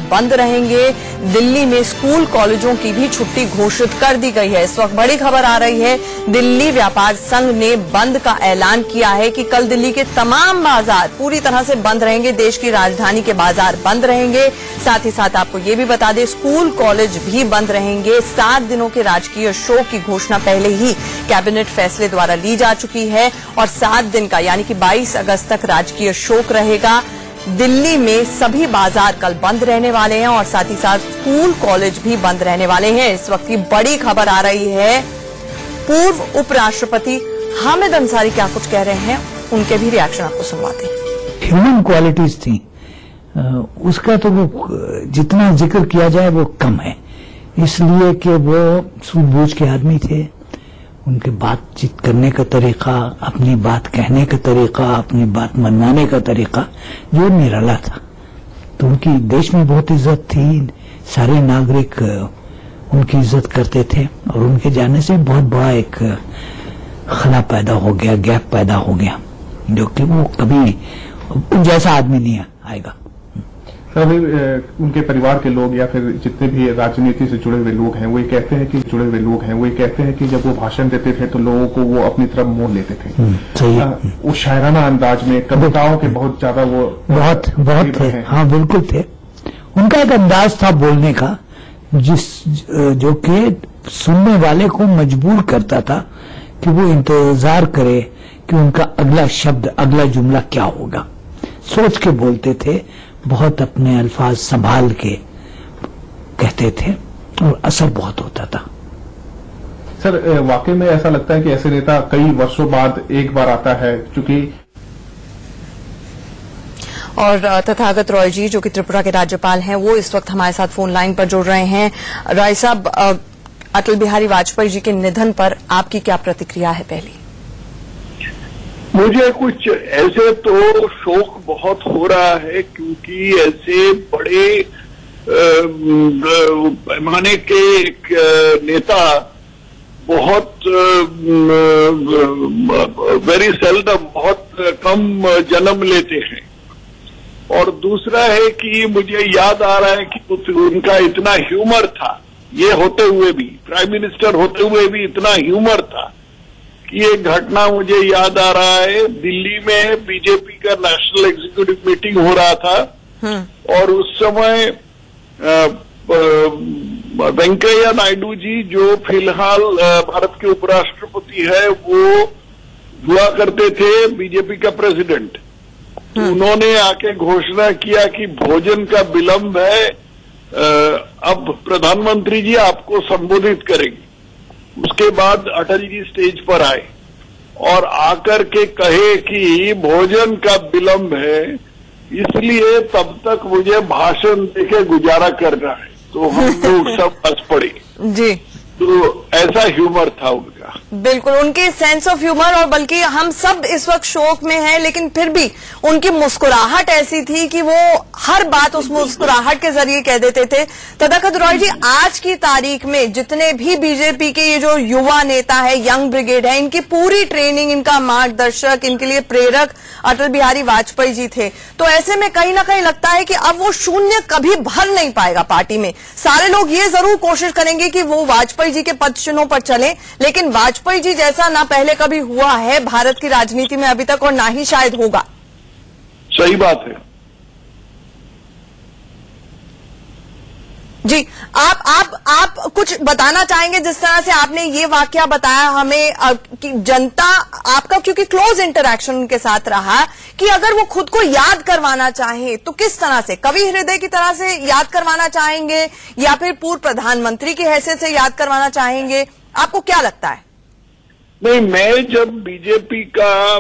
बंद रहेंगे। दिल्ली में स्कूल कॉलेजों की भी छुट्टी घोषित कर दी गई है। इस वक्त बड़ी खबर आ रही है, दिल्ली व्यापार संघ ने बंद का ऐलान किया है कि कल दिल्ली के तमाम बाजार पूरी तरह से बंद रहेंगे। देश की राजधानी के बाजार बंद रहेंगे। साथ ही साथ आपको ये भी बता दें, स्कूल कॉलेज भी बंद रहेंगे। 7 दिनों के राजकीय शोक की घोषणा पहले ही कैबिनेट फैसले द्वारा ली जा चुकी है और 7 दिन का यानी कि 22 अगस्त तक राजकीय शोक रहेगा। दिल्ली में सभी बाजार कल बंद रहने वाले हैं और साथ ही साथ स्कूल कॉलेज भी बंद रहने वाले हैं। इस वक्त की बड़ी खबर आ रही है, पूर्व उपराष्ट्रपति हामिद अंसारी क्या कुछ कह रहे हैं, उनके भी रिएक्शन आपको सुनवाते हैं। ह्यूमन क्वालिटीज थी, उसका तो वो जितना जिक्र किया जाए वो कम है, इसलिए कि वो सूझबूझ के आदमी थे। उनके बातचीत करने का तरीका, अपनी बात कहने का तरीका, अपनी बात मनवाने का तरीका जो निराला था। तो उनकी देश में बहुत इज्जत थी, सारे नागरिक उनकी इज्जत करते थे और उनके जाने से बहुत बड़ा एक खला पैदा हो गया, गैप पैदा हो गया, जो कि वो कभी जैसा आदमी नहीं आएगा। उनके परिवार के लोग या फिर जितने भी राजनीति से जुड़े हुए लोग हैं वो ये कहते हैं कि जब वो भाषण देते थे तो लोगों को वो अपनी तरफ मोड़ लेते थे। सही वो शायराना अंदाज में कविताओं के बहुत ज्यादा वो बहुत थे। हाँ बिल्कुल थे। उनका एक अंदाज था बोलने का जो कि सुनने वाले को मजबूर करता था कि वो इंतजार करे कि उनका अगला शब्द, अगला जुमला क्या होगा। सोच के बोलते थे, बहुत अपने अल्फाज संभाल के कहते थे और असर बहुत होता था। सर, वाकई में ऐसा लगता है कि ऐसे नेता कई वर्षों बाद एक बार आता है, चूंकि और तथागत रॉय जी जो कि त्रिपुरा के राज्यपाल हैं, वो इस वक्त हमारे साथ फोन लाइन पर जुड़ रहे हैं। रॉय साहब, अटल बिहारी वाजपेयी जी के निधन पर आपकी क्या प्रतिक्रिया है? पहली मुझे कुछ ऐसे तो शोक बहुत हो रहा है, क्योंकि ऐसे बड़े पैमाने के एक नेता बहुत वेरी सेल्डम, बहुत कम जन्म लेते हैं। और दूसरा है कि मुझे याद आ रहा है कि उनका इतना ह्यूमर था, ये होते हुए भी, प्राइम मिनिस्टर होते हुए भी इतना ह्यूमर था कि एक घटना मुझे याद आ रहा है। दिल्ली में बीजेपी का नेशनल एग्जीक्यूटिव मीटिंग हो रहा था और उस समय वेंकैया नायडू जी, जो फिलहाल भारत के उपराष्ट्रपति है, वो हुआ करते थे बीजेपी का प्रेसिडेंट। उन्होंने आके घोषणा किया कि भोजन का विलंब है, अब प्रधानमंत्री जी आपको संबोधित करेंगे। उसके बाद अटल जी स्टेज पर आए और आकर के कहे कि भोजन का विलंब है, इसलिए तब तक मुझे भाषण देके गुजारा करना है। तो हम लोग सब हंस पड़े जी। तो ऐसा ह्यूमर था उनका। बिल्कुल, उनकी सेंस ऑफ ह्यूमर, और बल्कि हम सब इस वक्त शोक में हैं, लेकिन फिर भी उनकी मुस्कुराहट ऐसी थी कि वो हर बात उस मुस्कुराहट के जरिए कह देते थे। तथागत रॉय जी, आज की तारीख में जितने भी बीजेपी के ये जो युवा नेता है, यंग ब्रिगेड है, इनकी पूरी ट्रेनिंग, इनका मार्गदर्शक, इनके लिए प्रेरक अटल बिहारी वाजपेयी जी थे। तो ऐसे में कहीं ना कहीं लगता है कि अब वो शून्य कभी भर नहीं पाएगा पार्टी में। सारे लोग ये जरूर कोशिश करेंगे कि वो वाजपेयी जी के पद चिन्हों पर चलें, लेकिन वाजपेयी जी जैसा ना पहले कभी हुआ है भारत की राजनीति में अभी तक, और ना ही शायद होगा। सही बात है जी। आप कुछ बताना चाहेंगे, जिस तरह से आपने ये वाकया बताया हमें कि जनता आपका, क्योंकि क्लोज इंटरैक्शन उनके साथ रहा, कि अगर वो खुद को याद करवाना चाहे तो किस तरह से, कवि हृदय की तरह से याद करवाना चाहेंगे या फिर पूर्व प्रधानमंत्री की हैसियत से याद करवाना चाहेंगे? आपको क्या लगता है? नहीं, मैं जब बीजेपी का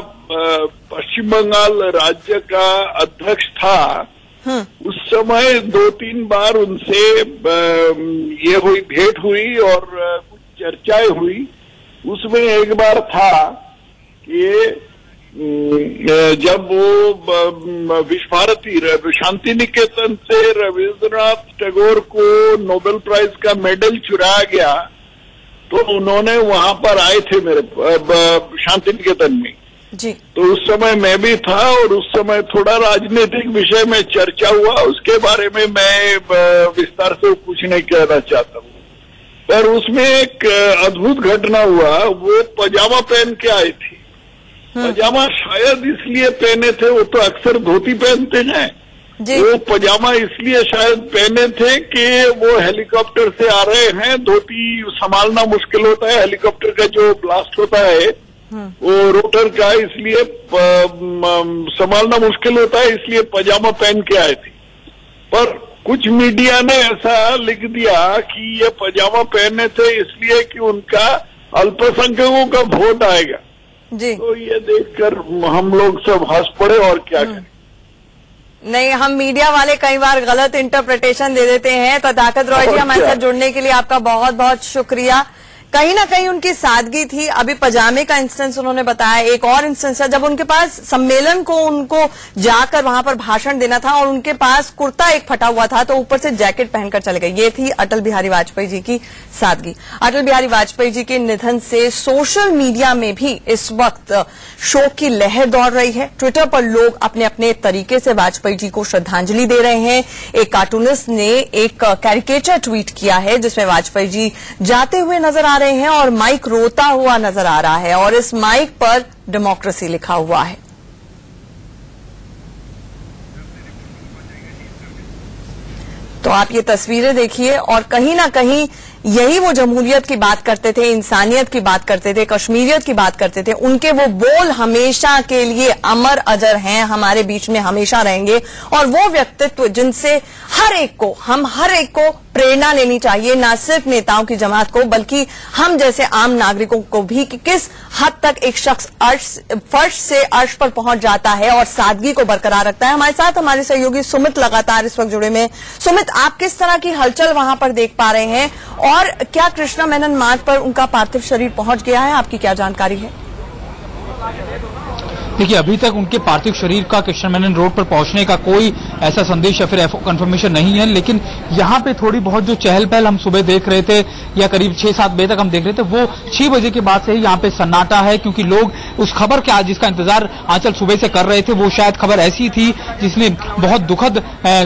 पश्चिम बंगाल राज्य का अध्यक्ष था, उस समय 2-3 बार उनसे ये हुई, भेंट हुई और कुछ चर्चाएं हुई। उसमें एक बार था कि जब वो विश्व भारती शांति निकेतन से रविंद्रनाथ टैगोर को नोबेल प्राइज का मेडल चुराया गया, तो उन्होंने वहां पर आए थे मेरे शांति निकेतन में, जी। तो उस समय मैं भी था और उस समय थोड़ा राजनीतिक विषय में चर्चा हुआ, उसके बारे में मैं विस्तार से कुछ नहीं कहना चाहता हूँ। पर उसमें एक अद्भुत घटना हुआ, वो पजामा पहन के आई थी। पजामा शायद इसलिए पहने थे, वो तो अक्सर धोती पहनते हैं, वो पजामा इसलिए शायद पहने थे कि वो हेलीकॉप्टर से आ रहे हैं, धोती संभालना मुश्किल होता है, हेलीकॉप्टर का जो ब्लास्ट होता है वो रोटर का, इसलिए संभालना मुश्किल होता है, इसलिए पजामा पहन के आए थे। पर कुछ मीडिया ने ऐसा लिख दिया कि ये पजामा पहने थे इसलिए कि उनका अल्पसंख्यकों का वोट आएगा जी। तो ये देखकर हम लोग सब हंस पड़े और क्या करें। नहीं, हम मीडिया वाले कई बार गलत इंटरप्रिटेशन दे देते हैं। तथागत रॉय जी, हमारे साथ जुड़ने के लिए आपका बहुत बहुत शुक्रिया। कहीं ना कहीं उनकी सादगी थी। अभी पजामे का इंस्टेंस उन्होंने बताया, एक और इंस्टेंस है जब उनके पास सम्मेलन को उनको जाकर वहां पर भाषण देना था और उनके पास कुर्ता एक फटा हुआ था तो ऊपर से जैकेट पहनकर चले गए। ये थी अटल बिहारी वाजपेयी जी की सादगी। अटल बिहारी वाजपेयी जी के निधन से सोशल मीडिया में भी इस वक्त शोक की लहर दौड़ रही है। ट्विटर पर लोग अपने अपने तरीके से वाजपेयी जी को श्रद्धांजलि दे रहे हैं। एक कार्टूनिस्ट ने एक कैरिकेचर ट्वीट किया है जिसमें वाजपेयी जी जाते हुए नजर आ रहे हैं और माइक रोता हुआ नजर आ रहा है और इस माइक पर डेमोक्रेसी लिखा हुआ है। तो आप ये तस्वीरें देखिए और कहीं ना कहीं यही वो जमहूरियत की बात करते थे, इंसानियत की बात करते थे, कश्मीरियत की बात करते थे। उनके वो बोल हमेशा के लिए अमर अजर हैं, हमारे बीच में हमेशा रहेंगे। और वो व्यक्तित्व जिनसे हम हर एक को प्रेरणा लेनी चाहिए, ना सिर्फ नेताओं की जमात को बल्कि हम जैसे आम नागरिकों को भी, कि किस हद तक एक शख्स फर्श से अर्श पर पहुंच जाता है और सादगी को बरकरार रखता है। हमारे साथ हमारे सहयोगी सुमित लगातार इस वक्त जुड़े में। सुमित, आप किस तरह की हलचल वहां पर देख पा रहे हैं और क्या कृष्णा मेनन मार्ग पर उनका पार्थिव शरीर पहुंच गया है? आपकी क्या जानकारी है? देखिए, अभी तक उनके पार्थिव शरीर का कृष्णा मेनन रोड पर पहुंचने का कोई ऐसा संदेश या फिर कंफर्मेशन नहीं है, लेकिन यहाँ पे थोड़ी बहुत जो चहल पहल हम सुबह देख रहे थे या करीब 6-7 बजे तक हम देख रहे थे, वो 6 बजे के बाद से ही यहाँ पे सन्नाटा है, क्योंकि लोग उस खबर के आज जिसका इंतजार आंचल सुबह से कर रहे थे, वो शायद खबर ऐसी थी जिसने बहुत दुखद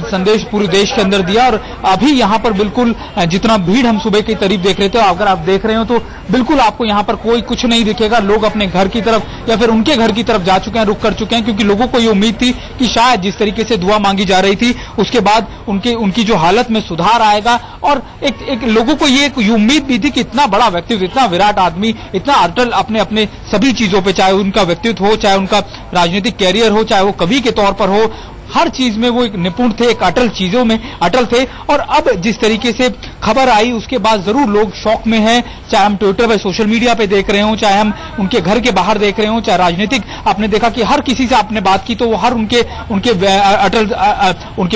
संदेश पूरे देश के अंदर दिया। और अभी यहाँ पर बिल्कुल जितना भीड़ हम सुबह के करीब देख रहे थे, अगर आप देख रहे हो तो बिल्कुल आपको यहाँ पर कोई कुछ नहीं दिखेगा। लोग अपने घर की तरफ या फिर उनके घर की तरफ जा चुके हैं, रुक कर चुके हैं, क्योंकि लोगों को ये उम्मीद थी कि शायद जिस तरीके से दुआ मांगी जा रही थी उसके बाद उनकी जो हालत में सुधार आएगा। और एक लोगों को ये उम्मीद भी थी कि इतना बड़ा व्यक्तित्व, इतना विराट आदमी, इतना अटल अपने सभी चीजों पे, चाहे उनका व्यक्तित्व हो, चाहे उनका राजनीतिक कैरियर हो, चाहे वो कवि के तौर पर हो, हर चीज में वो एक निपुण थे, एक अटल चीजों में अटल थे। और अब जिस तरीके से खबर आई उसके बाद जरूर लोग शौक में हैं, चाहे हम ट्विटर पे, सोशल मीडिया पे देख रहे हो, चाहे हम उनके घर के बाहर देख रहे हो, चाहे राजनीतिक आपने देखा कि हर किसी से आपने बात की तो वो हर उनके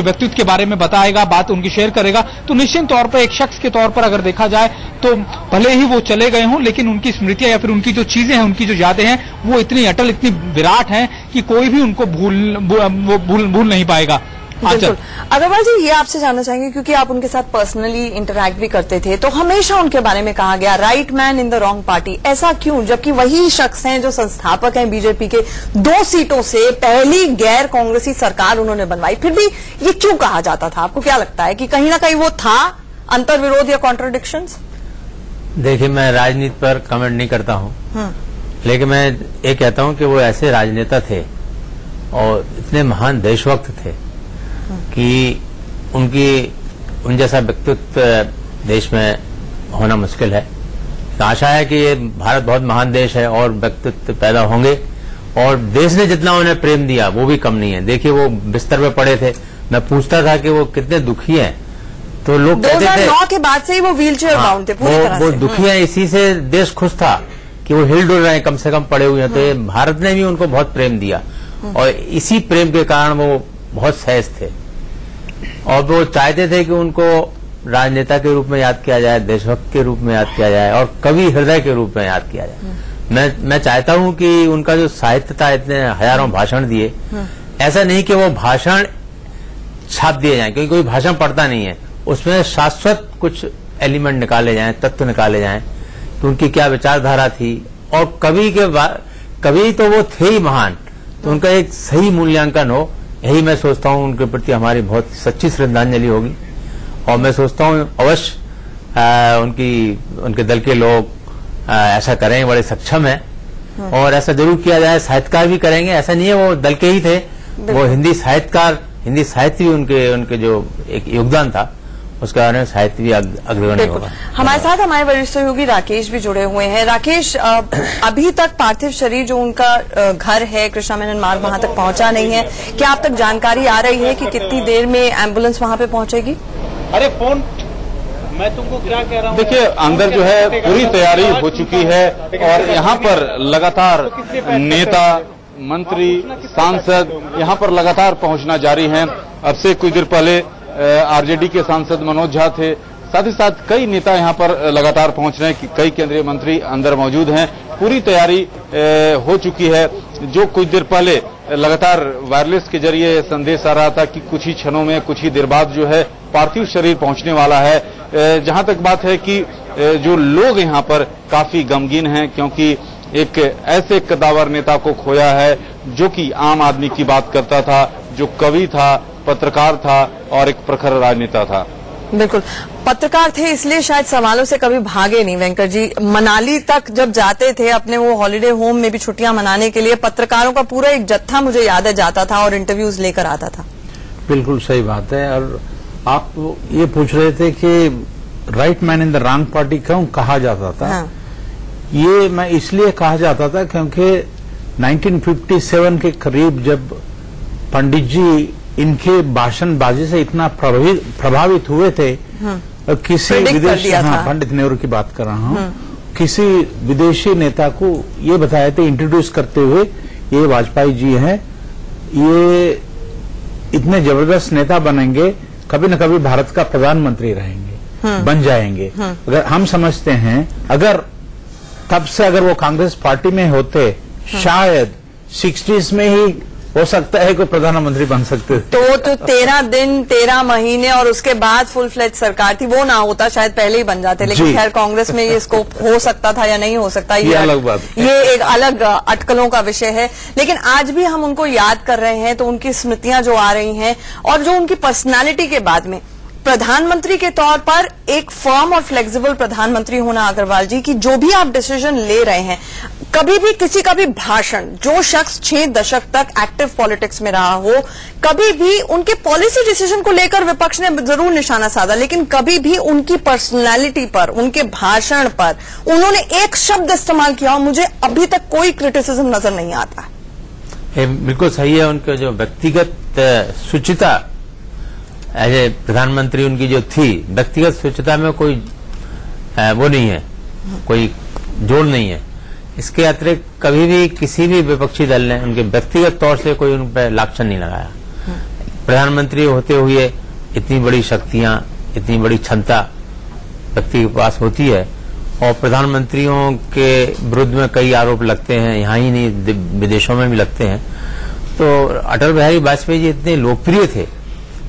व्यक्तित्व के बारे में बताएगा, बात उनकी शेयर करेगा। तो निश्चित तौर पर एक शख्स के तौर पर अगर देखा जाए तो भले ही वो चले गए हों, लेकिन उनकी स्मृतियां या फिर उनकी जो चीजें हैं, उनकी जो यादें हैं, वो इतनी अटल, इतनी विराट हैं कि कोई भी उनको भूल नहीं पाएगा। अग्रवाल जी, ये आपसे जानना चाहेंगे क्योंकि आप उनके साथ पर्सनली इंटरैक्ट भी करते थे, तो हमेशा उनके बारे में कहा गया right man in the wrong party. ऐसा क्यों, जबकि वही शख्स हैं जो संस्थापक हैं बीजेपी के, 2 सीटों से पहली गैर कांग्रेसी सरकार उन्होंने बनवाई, फिर भी ये क्यों कहा जाता था? आपको क्या लगता है कि कहीं ना कहीं वो था अंतर विरोध या कॉन्ट्रडिक्शंस? देखिए, मैं राजनीति पर कमेंट नहीं करता हूं, लेकिन मैं ये कहता हूं कि वो ऐसे राजनेता थे और इतने महान देशभक्त थे कि उन जैसा व्यक्तित्व देश में होना मुश्किल है। आशा है कि ये भारत बहुत महान देश है और व्यक्तित्व पैदा होंगे, और देश ने जितना उन्हें प्रेम दिया वो भी कम नहीं है। देखिए, वो बिस्तर पे पड़े थे, मैं पूछता था कि वो कितने दुखी हैं, तो लोग कहते थे 2009 के बाद से ही वो व्हीलचेयर बाउंड थे पूरी तरह से। वो दुखी हैं, इसी से देश खुश था कि वो हिल डुल रहे हैं, कम से कम पड़े हुए हैं। तो भारत ने भी उनको बहुत प्रेम दिया और इसी प्रेम के कारण वो बहुत सहज थे और वो चाहते थे कि उनको राजनेता के रूप में याद किया जाए, देशभक्त के रूप में याद किया जाए और कवि हृदय के रूप में याद किया जाए। मैं चाहता हूं कि उनका जो साहित्य था, इतने हजारों भाषण दिए, ऐसा नहीं कि वो भाषण छाप दिए जाएं, क्योंकि कोई भाषण पढ़ता नहीं है, उसमें शाश्वत कुछ एलिमेंट निकाले जाएं, तत्व निकाले जाएं कि उनकी क्या विचारधारा थी। और कवि तो वो थे ही महान, तो उनका एक सही मूल्यांकन हो, यही मैं सोचता हूँ उनके प्रति हमारी बहुत सच्ची श्रद्धांजलि होगी। और मैं सोचता हूँ अवश्य उनके दल के लोग ऐसा करें, बड़े सक्षम है और ऐसा जरूर किया जाए। साहित्यकार भी करेंगे, ऐसा नहीं है वो दल के ही थे, वो हिंदी साहित्य भी उनके जो एक योगदान था उसके बारे में साहित्य भी अग्रगण्य होगा। हमारे साथ हमारे वरिष्ठ सहयोगी राकेश भी जुड़े हुए हैं। राकेश, अभी तक पार्थिव शरीर जो उनका घर है कृष्णा मेनन मार्ग वहां तक पहुंचा नहीं है, क्या अब तक जानकारी आ रही है कि कितनी देर में एम्बुलेंस वहां पे पहुंचेगी? अरे फोन, मैं तुमको क्या कह रहा हूँ। देखिए, अंदर जो है पूरी तैयारी हो चुकी है और यहाँ पर लगातार नेता, मंत्री, सांसद यहाँ पर लगातार पहुंचना जारी है। अब से कुछ देर पहले आरजेडी के सांसद मनोज झा थे, साथ ही साथ कई नेता यहाँ पर लगातार पहुंच रहे हैं, कई केंद्रीय मंत्री अंदर मौजूद हैं। पूरी तैयारी हो चुकी है। जो कुछ देर पहले लगातार वायरलेस के जरिए संदेश आ रहा था कि कुछ ही क्षणों में, कुछ ही देर बाद जो है पार्थिव शरीर पहुंचने वाला है। जहां तक बात है कि जो लोग यहाँ पर काफी गमगीन हैं, क्योंकि एक ऐसे कद्दावर नेता को खोया है जो कि आम आदमी की बात करता था, जो कवि था, पत्रकार था और एक प्रखर राजनेता था। बिल्कुल, पत्रकार थे इसलिए शायद सवालों से कभी भागे नहीं। वेंकट जी, मनाली तक जब जाते थे अपने वो हॉलिडे होम में भी छुट्टियां मनाने के लिए, पत्रकारों का पूरा एक जत्था मुझे याद है जाता था और इंटरव्यूज लेकर आता था। बिल्कुल सही बात है। और आप ये पूछ रहे थे कि right man in the wrong party क्यों कहा जाता था? हाँ। ये मैं इसलिए कहा जाता था क्योंकि 1957 के करीब जब पंडित जी इनके भाषणबाजी से इतना प्रभावित हुए थे, किसी विदेशी, पंडित नेहरू की बात कर रहा हूँ, किसी विदेशी नेता को ये बताया थे इंट्रोड्यूस करते हुए, ये वाजपेयी जी हैं, ये इतने जबरदस्त नेता बनेंगे, कभी न कभी भारत का प्रधानमंत्री रहेंगे, बन जाएंगे। अगर हम समझते हैं, अगर तब से अगर वो कांग्रेस पार्टी में होते, शायद 60s में ही हो सकता है कोई प्रधानमंत्री बन सकते थे। तो 13 दिन 13 महीने और उसके बाद फुल फ्लेज सरकार थी, वो ना होता शायद पहले ही बन जाते। लेकिन खैर कांग्रेस में ये स्कोप हो सकता था या नहीं हो सकता, ये अलग बात, ये एक अलग अटकलों का विषय है। लेकिन आज भी हम उनको याद कर रहे हैं तो उनकी स्मृतियां जो आ रही हैं और जो उनकी पर्सनालिटी के बाद में प्रधानमंत्री के तौर पर एक फर्म और फ्लेक्सिबल प्रधानमंत्री होना, अग्रवाल जी, की जो भी आप डिसीजन ले रहे हैं, कभी भी किसी का भी भाषण, जो शख्स 6 दशक तक एक्टिव पॉलिटिक्स में रहा हो, कभी भी उनके पॉलिसी डिसीजन को लेकर विपक्ष ने जरूर निशाना साधा, लेकिन कभी भी उनकी पर्सनालिटी पर, उनके भाषण पर उन्होंने एक शब्द इस्तेमाल किया हो, मुझे अभी तक कोई क्रिटिसिज्म नजर नहीं आता। बिल्कुल सही है। उनके जो व्यक्तिगत शुचिता एज ए प्रधानमंत्री उनकी जो थी, व्यक्तिगत शुचिता में कोई वो नहीं है, कोई जोड़ नहीं है। इसके अतिरिक्त कभी भी किसी भी विपक्षी दल ने उनके व्यक्तिगत तौर से कोई उन पर लांछन नहीं लगाया। प्रधानमंत्री होते हुए इतनी बड़ी शक्तियां, इतनी बड़ी क्षमता व्यक्ति के पास होती है और प्रधानमंत्रियों के विरुद्ध में कई आरोप लगते हैं, यहाँ ही नहीं विदेशों में भी लगते हैं। तो अटल बिहारी वाजपेयी जी इतने लोकप्रिय थे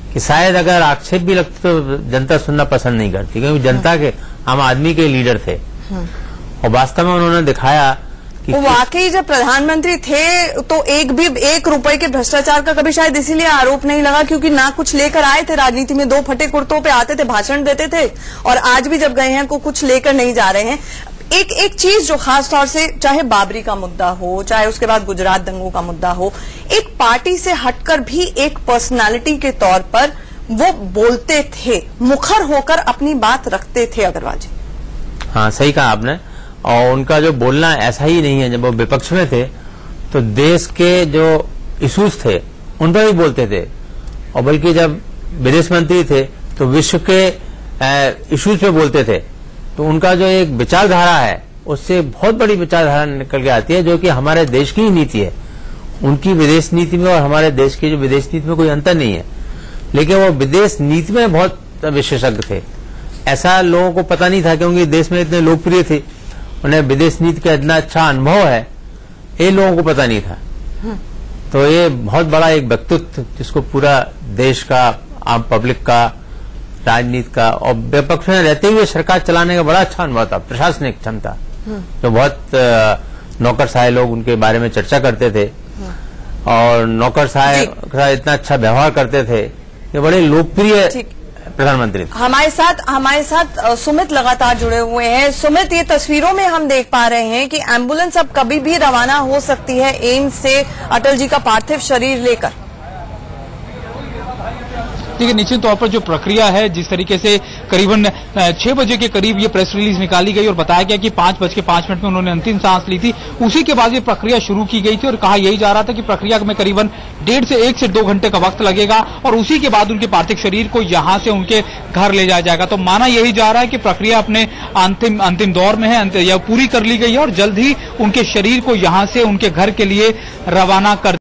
कि शायद अगर आक्षेप भी लगते तो जनता सुनना पसंद नहीं करती, क्योंकि जनता के, आम आदमी के लीडर थे और वास्तव में उन्होंने दिखाया कि वाकई जब प्रधानमंत्री थे तो एक रुपए के भ्रष्टाचार का कभी शायद इसीलिए आरोप नहीं लगा क्योंकि ना कुछ लेकर आए थे राजनीति में, 2 फटे कुर्तों पे आते थे, भाषण देते थे, और आज भी जब गए हैं को कुछ लेकर नहीं जा रहे हैं। एक चीज जो खास तौर से, चाहे बाबरी का मुद्दा हो, चाहे उसके बाद गुजरात दंगों का मुद्दा हो, एक पार्टी से हटकर भी एक पर्सनालिटी के तौर पर वो बोलते थे, मुखर होकर अपनी बात रखते थे। अग्रवाल जी, हाँ सही कहा आपने। और उनका जो बोलना ऐसा ही नहीं है, जब वो विपक्ष में थे तो देश के जो इश्यूज थे उन पर भी बोलते थे, और बल्कि जब विदेश मंत्री थे तो विश्व के इश्यूज पे बोलते थे। तो उनका जो एक विचारधारा है उससे बहुत बड़ी विचारधारा निकल के आती है, जो कि हमारे देश की ही नीति है। उनकी विदेश नीति में और हमारे देश की जो विदेश नीति में कोई अंतर नहीं है, लेकिन वो विदेश नीति में बहुत विशेषज्ञ थे। ऐसा लोगों को पता नहीं था क्योंकि देश में इतने लोकप्रिय थे, उन्हें विदेश नीति का इतना अच्छा अनुभव है, ये लोगों को पता नहीं था। तो ये बहुत बड़ा एक व्यक्तित्व जिसको पूरा देश का, आम पब्लिक का, राजनीति का और विपक्ष में रहते हुए सरकार चलाने का बड़ा अच्छा अनुभव था, प्रशासनिक क्षमता जो बहुत नौकरशाह लोग उनके बारे में चर्चा करते थे और नौकरशाह का इतना अच्छा व्यवहार करते थे कि बड़े लोकप्रिय प्रधानमंत्री थे। हमारे साथ सुमित लगातार जुड़े हुए हैं। सुमित, ये तस्वीरों में हम देख पा रहे हैं कि एम्बुलेंस अब कभी भी रवाना हो सकती है एम्स से अटल जी का पार्थिव शरीर लेकर। देखिए, निश्चित तौर पर जो प्रक्रिया है, जिस तरीके से करीबन 6 बजे के करीब ये प्रेस रिलीज निकाली गई और बताया गया कि 5:05 में उन्होंने अंतिम सांस ली थी, उसी के बाद ये प्रक्रिया शुरू की गई थी और कहा यही जा रहा था कि प्रक्रिया में करीबन 1.5 से 2 घंटे का वक्त लगेगा और उसी के बाद उनके पार्थिव शरीर को यहां से उनके घर ले जाया जाएगा। तो माना यही जा रहा है कि प्रक्रिया अपने अंतिम दौर में है या पूरी कर ली गई है और जल्द ही उनके शरीर को यहां से उनके घर के लिए रवाना कर